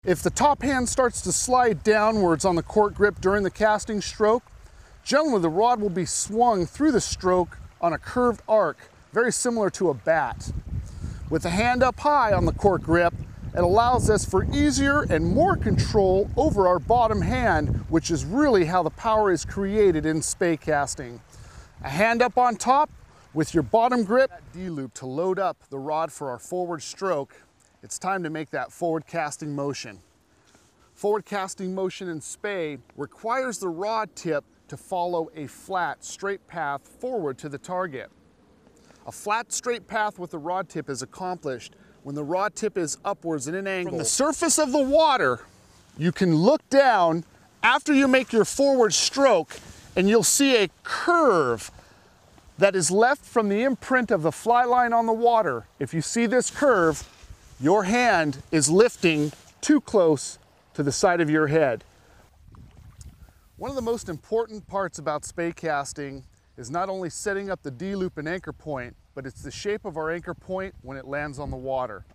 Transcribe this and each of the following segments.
If the top hand starts to slide downwards on the cork grip during the casting stroke, generally the rod will be swung through the stroke on a curved arc, very similar to a bat. With the hand up high on the cork grip, it allows us for easier and more control over our bottom hand, which is really how the power is created in spey casting. A hand up on top with your bottom grip, D-loop to load up the rod for our forward stroke. It's time to make that forward casting motion. Forward casting motion in spey requires the rod tip to follow a flat, straight path forward to the target. A flat, straight path with the rod tip is accomplished when the rod tip is upwards in an angle. From the surface of the water, you can look down after you make your forward stroke and you'll see a curve that is left from the imprint of the fly line on the water. If you see this curve, your hand is lifting too close to the side of your head. One of the most important parts about spey casting is not only setting up the D-loop and anchor point, but it's the shape of our anchor point when it lands on the water.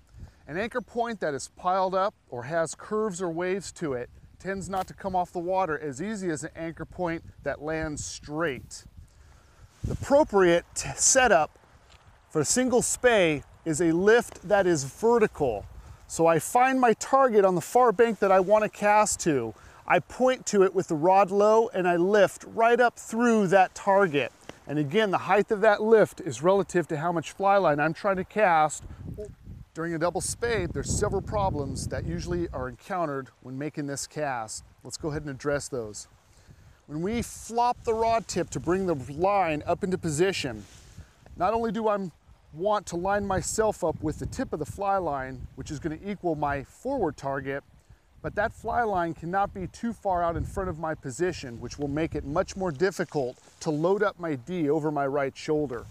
An anchor point that is piled up or has curves or waves to it tends not to come off the water as easy as an anchor point that lands straight. The appropriate setup for a single spey is a lift that is vertical. So I find my target on the far bank that I want to cast to. I point to it with the rod low and I lift right up through that target. And again, the height of that lift is relative to how much fly line I'm trying to cast. During a double spey, there's several problems that usually are encountered when making this cast. Let's go ahead and address those. When we flop the rod tip to bring the line up into position, not only do I want to line myself up with the tip of the fly line, which is going to equal my forward target, but that fly line cannot be too far out in front of my position, which will make it much more difficult to load up my D over my right shoulder.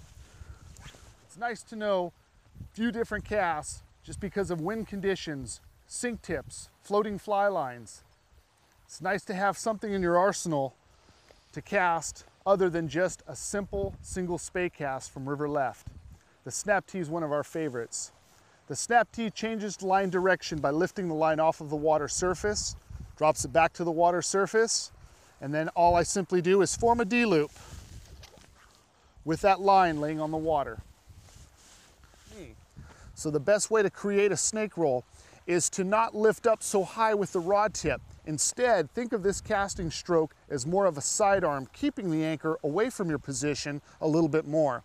It's nice to know a few different casts just because of wind conditions, sink tips, floating fly lines. It's nice to have something in your arsenal to cast other than just a simple single spey cast from river left. The snap tee is one of our favorites. The snap tee changes line direction by lifting the line off of the water surface, drops it back to the water surface, and then all I simply do is form a D-loop with that line laying on the water. So the best way to create a snake roll is to not lift up so high with the rod tip. Instead, think of this casting stroke as more of a sidearm, keeping the anchor away from your position a little bit more.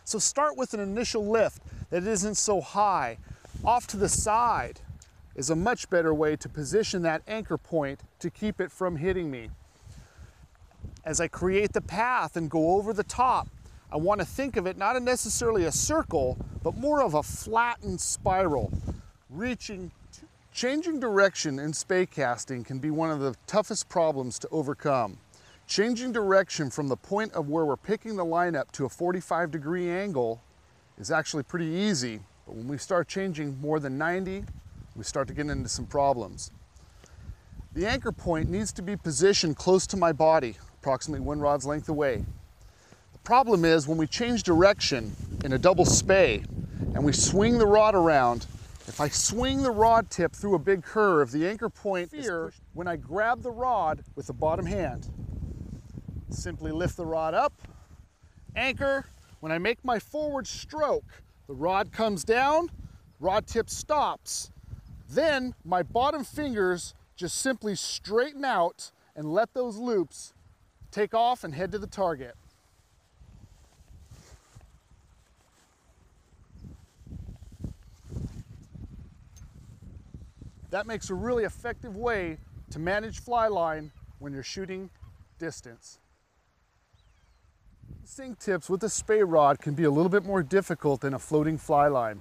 So start with an initial lift that isn't so high. Off to the side is a much better way to position that anchor point to keep it from hitting me. As I create the path and go over the top, I want to think of it not necessarily a circle, but more of a flattened spiral, Changing direction in spey casting can be one of the toughest problems to overcome. Changing direction from the point of where we're picking the line up to a 45-degree angle is actually pretty easy, but when we start changing more than 90, we start to get into some problems. The anchor point needs to be positioned close to my body, approximately 1 rod's length away. The problem is when we change direction in a double spey and we swing the rod around, if I swing the rod tip through a big curve, the anchor point is pushed when I grab the rod with the bottom hand. Simply lift the rod up, anchor. When I make my forward stroke, the rod comes down, rod tip stops. Then my bottom fingers just simply straighten out and let those loops take off and head to the target. That makes a really effective way to manage fly line when you're shooting distance. Sink tips with a spey rod can be a little bit more difficult than a floating fly line.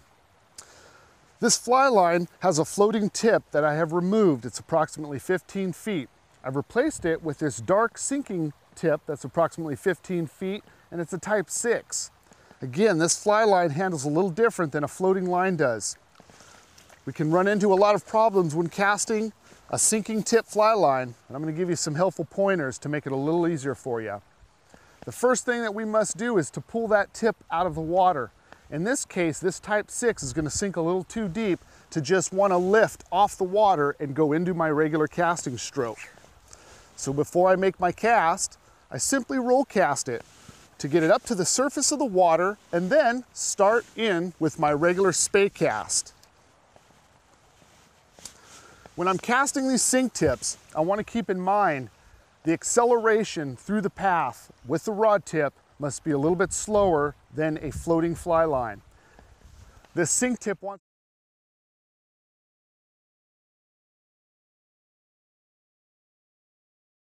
This fly line has a floating tip that I have removed. It's approximately 15 feet. I've replaced it with this dark sinking tip that's approximately 15 feet, and it's a type 6. Again, this fly line handles a little different than a floating line does. We can run into a lot of problems when casting a sinking tip fly line, and I'm going to give you some helpful pointers to make it a little easier for you. The first thing that we must do is to pull that tip out of the water. In this case, this type 6 is going to sink a little too deep, to just want to lift off the water and go into my regular casting stroke. So before I make my cast, I simply roll cast it to get it up to the surface of the water and then start in with my regular spey cast. When I'm casting these sink tips, I want to keep in mind the acceleration through the path with the rod tip must be a little bit slower than a floating fly line. This sink tip wants